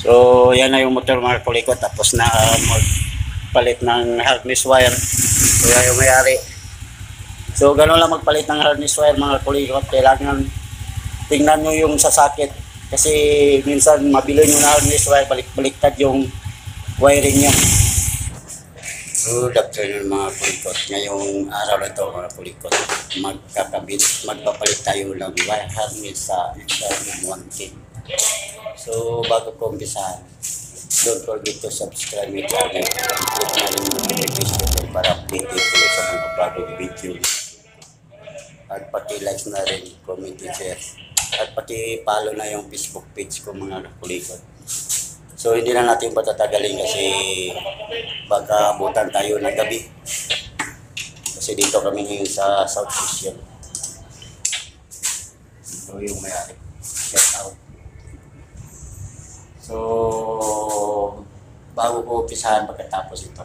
So, yan na yung motor mga kulikot. Tapos na magpalit ng harness wire. So, yan yung mayari. So, gano'n lang magpalit ng harness wire mga kulikot. Kailangan tingnan nyo yung sasakit. Kasi minsan mabilo nyo na harness wire, balik-baliktad yung wiring nyo. Good afternoon mga kulikot. Ngayong araw na ito mga kulikot, magpapalit tayo ng wire harness sa XR110. So bago ko umpisahan, don't forget to subscribe my channel and click na rin yung notification bell para updated ko sa mga bagong video. At pati like na rin, comment and share. At pati follow na yung Facebook page ko mga kulikot. So hindi na natin patatagalin kasi baka abutan tayo ng gabi. Kasi dito kami ngayon sa South Asian. So yung mayari. Get out. So bago ko umpisahan pagkatapos ito.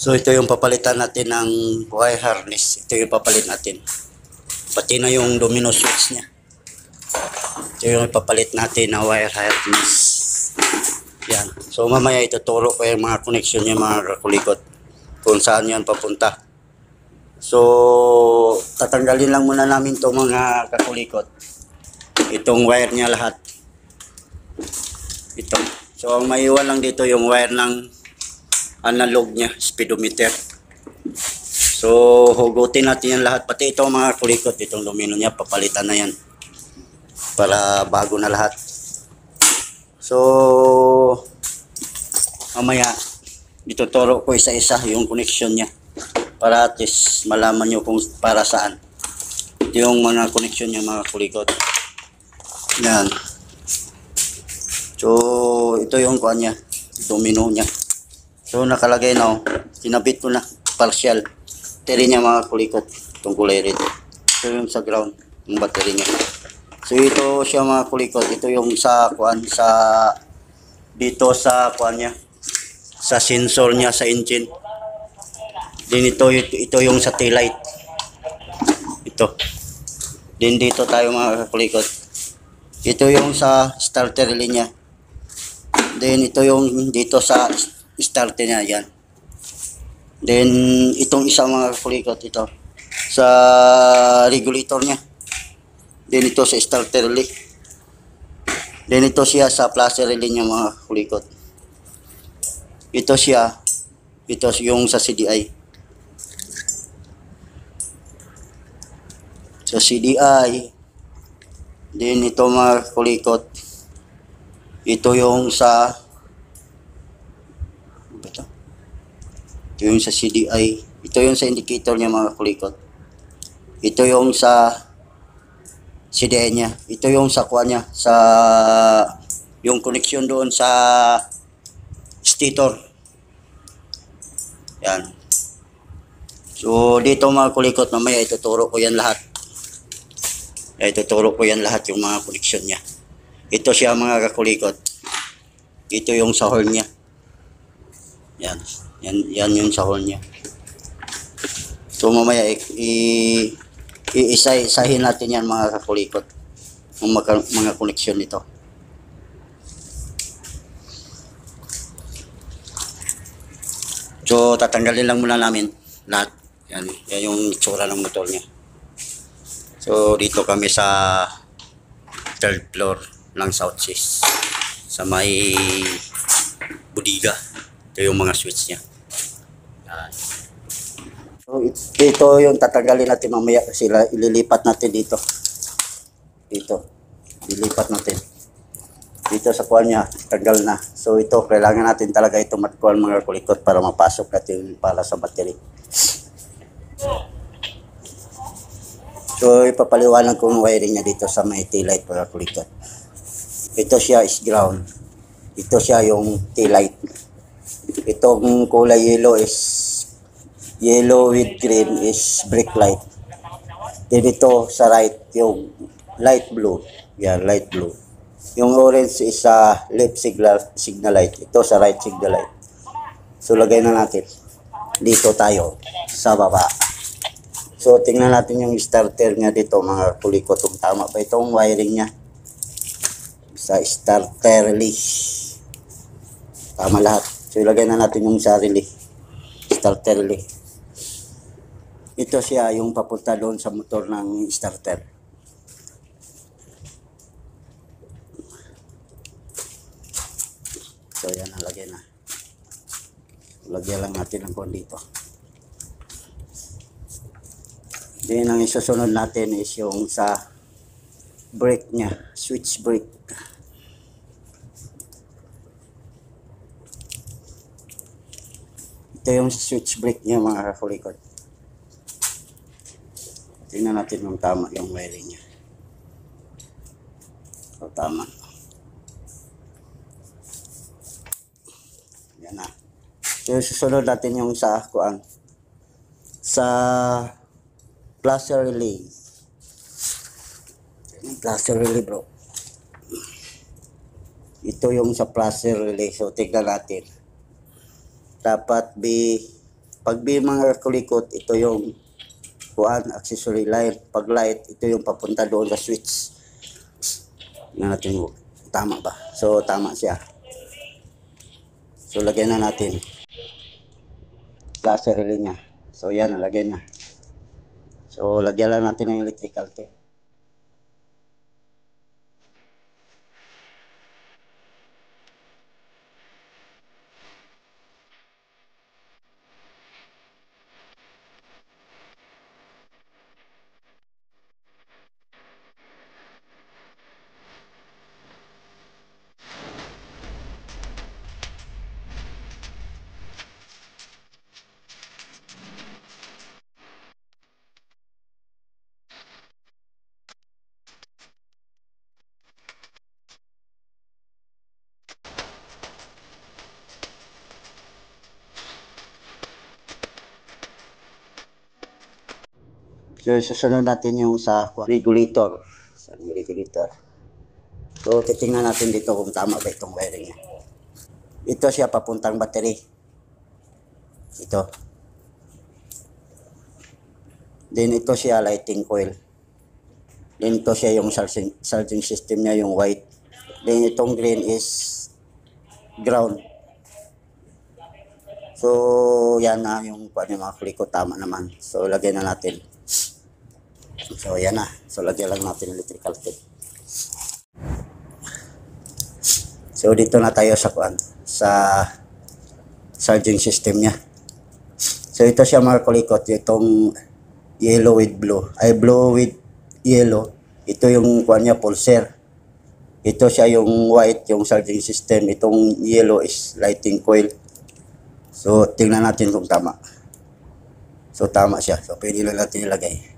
So ito yung papalitan natin ng wire harness. Ito yung papalit natin. Pati na yung domino switch niya. Ito yung papalit natin na wire harness. Yan. So mamaya ituturo ko yung mga connection niya mga kulikot. Kung saan yan papunta. So tatanggalin lang muna namin to mga kakulikot. Itong wire niya lahat. Ito. So ang maiwan lang dito yung wire ng analog niya, speedometer. So hugutin natin yan lahat. Pati ito mga kulikot, itong domino niya, papalitan na yan. Para bago na lahat. So mamaya ituturo ko isa-isa yung connection niya. Para at least malaman nyo kung para saan. Ito yung mga connection niya mga kulikot. Yan. So ito yung kuha niya, domino niya. So nakalagay na, tinabit ko na partial battery niya mga kulikot, itong kulay red. Ito yung sa ground, yung battery niya. So ito siya mga kulikot, ito yung sa kuan, sa dito sa kuan niya, sa sensor niya sa engine. Then ito yung sa tail light. Ito. Then dito tayo mga kulikot. Ito yung sa starter relay niya. Then ito yung dito sa starter niya, yan. Then itong isa mga kulikot, ito sa regulator niya. Then ito sa starter relay. Then ito siya sa flasher relay niya mga kulikot. Ito siya, ito yung sa CDI. Sa CDI. Then ito mga kulikot, ito yung sa ito yung sa CDI. Ito yung sa indicator niya mga kulikot. Ito yung sa CDI niya. Ito yung sa kuha niya, sa yung connection doon sa stator. Yan. So dito mga kulikot, mamaya ituturo ko yan lahat. Ituturo ko yan lahat yung mga connection niya. Ito siya mga kakulikot. Ito yung sa horn niya. Yan. Yan yung sa horn niya. So mamaya iisa-isahin natin yan mga kakulikot. Ang mga connection nito. So tatanggalin lang muna namin lahat. Yan yung itsura ng motor niya. So dito kami sa third floor ng South Seas. Sa may budiga. Ito yung mga switch niya. So ito yung tatanggalin natin mamaya kasi ililipat natin dito. Dito. Ililipat natin. Dito sa kuwan niya, tanggal na. So ito, kailangan natin talaga ito matkuhan mga kulikot para mapasok natin para sa battery. So ipapaliwanag ko yung wiring niya dito sa may tail light mga kulikot. Ito siya is ground. Ito siya yung tail light. Itong kulay yellow is yellow with green is brake light. Then ito sa right yung light blue. Yan, light blue. Yung orange is left signal light. Ito sa right signal light. So lagay na natin. Dito tayo sa baba. So tingnan natin yung starter niya dito mga kulikot, kung tama ba itong wiring niya. Sa starter relay. Tama lahat. So ilagay na natin yung sa relay. Starter relay. Ito siya yung papunta doon sa motor ng starter. So yan, nalagay na. Lagyan lang natin ang kon dito. Then ang isusunod natin is yung sa brake niya, switch brake. Ito yung switch brake niya mga kakulikot. Tingnan natin kung tama yung wiring niya. So tama. Yan na. So susunod natin yung sa kuan. Sa placer relay. Yung placer relay bro. Ito yung sa placer relay. So tignan natin. Dapat pag mga kulikot, ito yung kuan, accessory light. Pag light, ito yung papunta doon sa switch. Tignan natin tama ba. So tama siya. So lagyan na natin. Placer relay niya. So yan, nalagay na. So lagyan lang natin ng electrical tape. So susunod natin yung sa regulator. Sa regulator. So titingnan natin dito kung tama ba itong wiring niya. Ito siya papuntang battery. Ito. Then ito siya lighting coil. Then ito siya yung charging system niya, yung white. Then itong green is ground. So yan na yung mga kulikot, tama naman. So lagyan na natin. So yan na. So lagyan lang natin electrical tape. So dito na tayo sa kuan, sa charging system niya. So ito siya mga kulikot, itong yellow with blue, ay blue with yellow. Ito yung kuan niya, pulser. Ito siya yung white, yung charging system. Itong yellow is lighting coil. So tingnan natin kung tama. So tama siya. So pwede lang natin ilagay.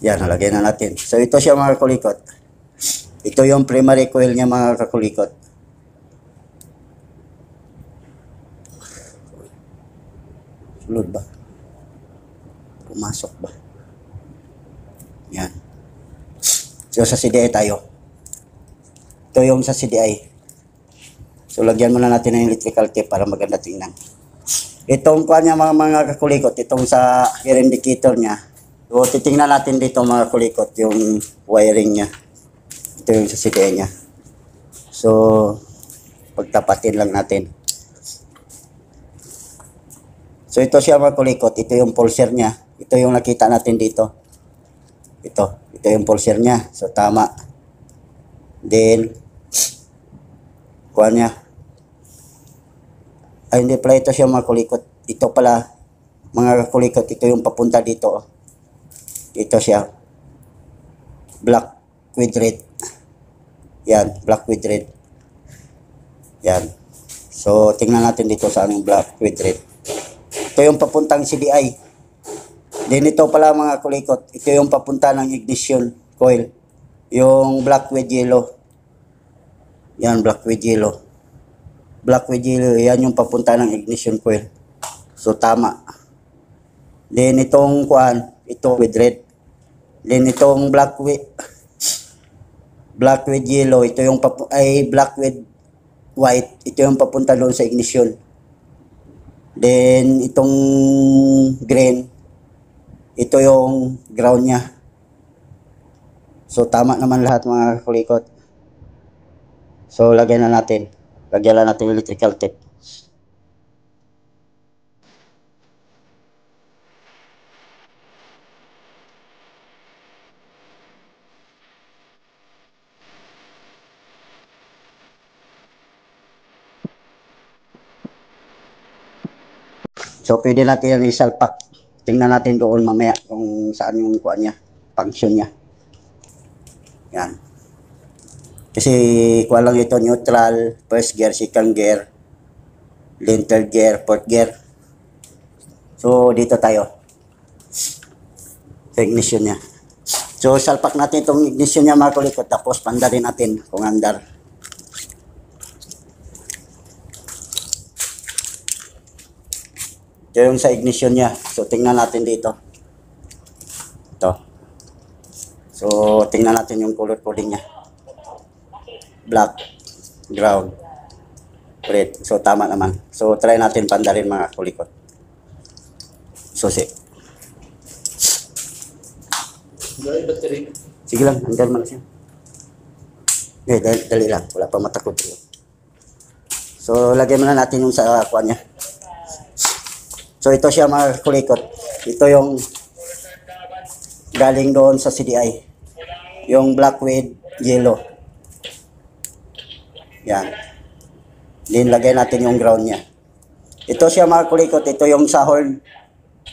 Yan, nalagay na natin. So ito siya mga kulikot. Ito yung primary coil niya mga kakulikot. Sulod ba? Pumasok ba? Yan. So sa CDI tayo. Ito yung sa CDI. So lagyan muna natin ng electrical tape para maganda tingnan. Itong kuha niya mga kakulikot, itong sa air indicator niya. So titingnan natin dito mga kulikot yung wiring niya. Ito yung sa CDI niya. So pagtapatin lang natin. So ito siya mga kulikot, ito yung pulser niya. Ito yung nakita natin dito. Ito yung pulser niya. So tama. Then kuha niya. Ay hindi pala ito siya mga kulikot. Ito pala mga kulikot, ito yung papunta dito. Ito siya. Black with red. Yan, black with red. Yan. So tingnan natin dito sa anong black with red. Ito yung papuntang CDI. Then ito pala mga kulikot, ito yung papunta ng ignition coil. Yung black with yellow. Yan, black with yellow. Black with yellow, yan yung papunta ng ignition coil. So tama. Then itong kuan, ito with red. Then itong black with yellow, ito yung black with white, ito yung papunta doon sa ignition. Then itong green, ito yung ground niya. So tama naman lahat mga kakulikot. So lagyan na natin. Lagyan lang natin electrical tape. So pwede natin yan isalpak. Tingnan natin doon mamaya kung saan yung kuha niya, function niya. Yan. Kasi kuha lang ito, neutral, first gear, second gear, then third gear, fourth gear. So dito tayo. Sa ignition niya. So salpak natin itong ignition niya mga kulikot, tapos pandarin natin kung andar. Ito yung sa ignition niya. So tingnan natin dito. Ito. So tingnan natin yung color coding niya. Black, ground, red. So tama naman. So try natin pandarin mga kulikot. Susi. Sige lang, andar man siya. Okay, dali lang. Wala pa matakot. So lagyan muna natin yung sa kuha niya. So ito siya mga kulikot. Ito yung galing doon sa CDI. Yung black with yellow. Yan. Then lagay natin yung ground niya. Ito siya mga kulikot. Ito yung sa horn.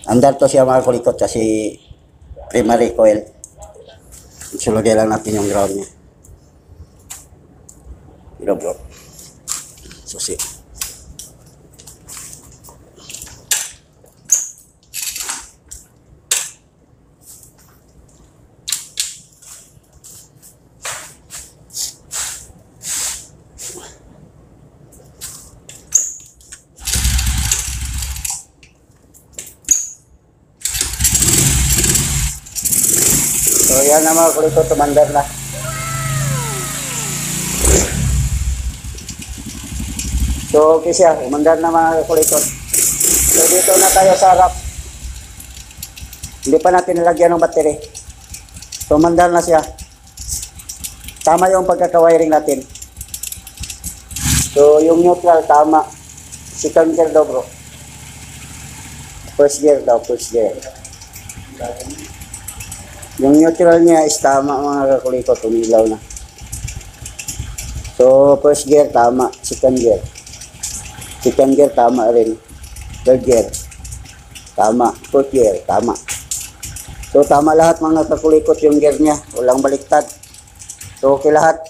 Andar to siya mga kulikot kasi primary coil. So lagay lang natin yung ground niya. Bro. So see. So yan na mga kulikot, tumandar na. So okay siya, umandar na mga kulikot. So dito na tayo sa harap. Hindi pa natin nilagyan ng battery. So umandar na siya. Tama yung pagkakawiring natin. So yung neutral tama. Second gear daw bro. First gear daw, first gear. Yung neutral niya is tama mga kakulikot, umilaw na. So first gear tama, second gear. Second gear tama rin. Third gear tama, fourth gear tama. So tama lahat mga kakulikot yung gear niya, walang baliktad. So okay lahat.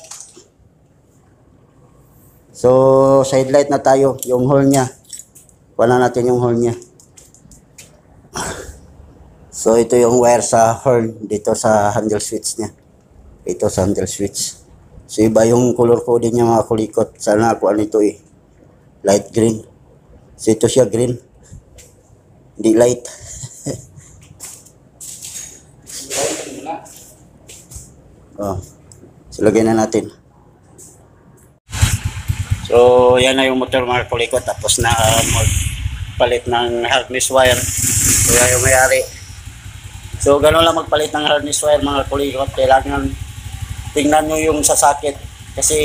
So side light na tayo, yung horn niya. Wala natin yung horn niya. So ito yung wire sa horn dito sa handle switch niya. Ito sa handle switch. So iba yung color coding niya mga kulikot. Sana ako ano ito eh. Light green. So ito siya green. Hindi light. Oh. So lagyan na natin. So yan na yung motor mga kulikot. Tapos na palit ng harness wire. So yan yung mayari. So gano'n lang magpalit ng harness wire mga kulikot. Kailangan tingnan nyo yung sasakit. Kasi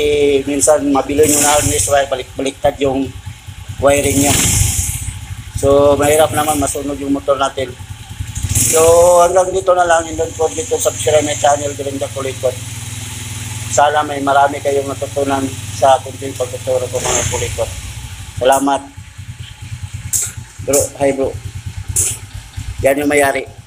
minsan mabilo nyo na harness wire, balik-baliktad yung wiring niya. So mahirap naman masunog yung motor natin. So hanggang dito na lang. And don't forget to subscribe my channel, Grinda Kulikot. Sana may marami kayong natutunan sa kunting pagtuturo ko mga kulikot. Salamat. Bro, hi bro. Yan yung mayari.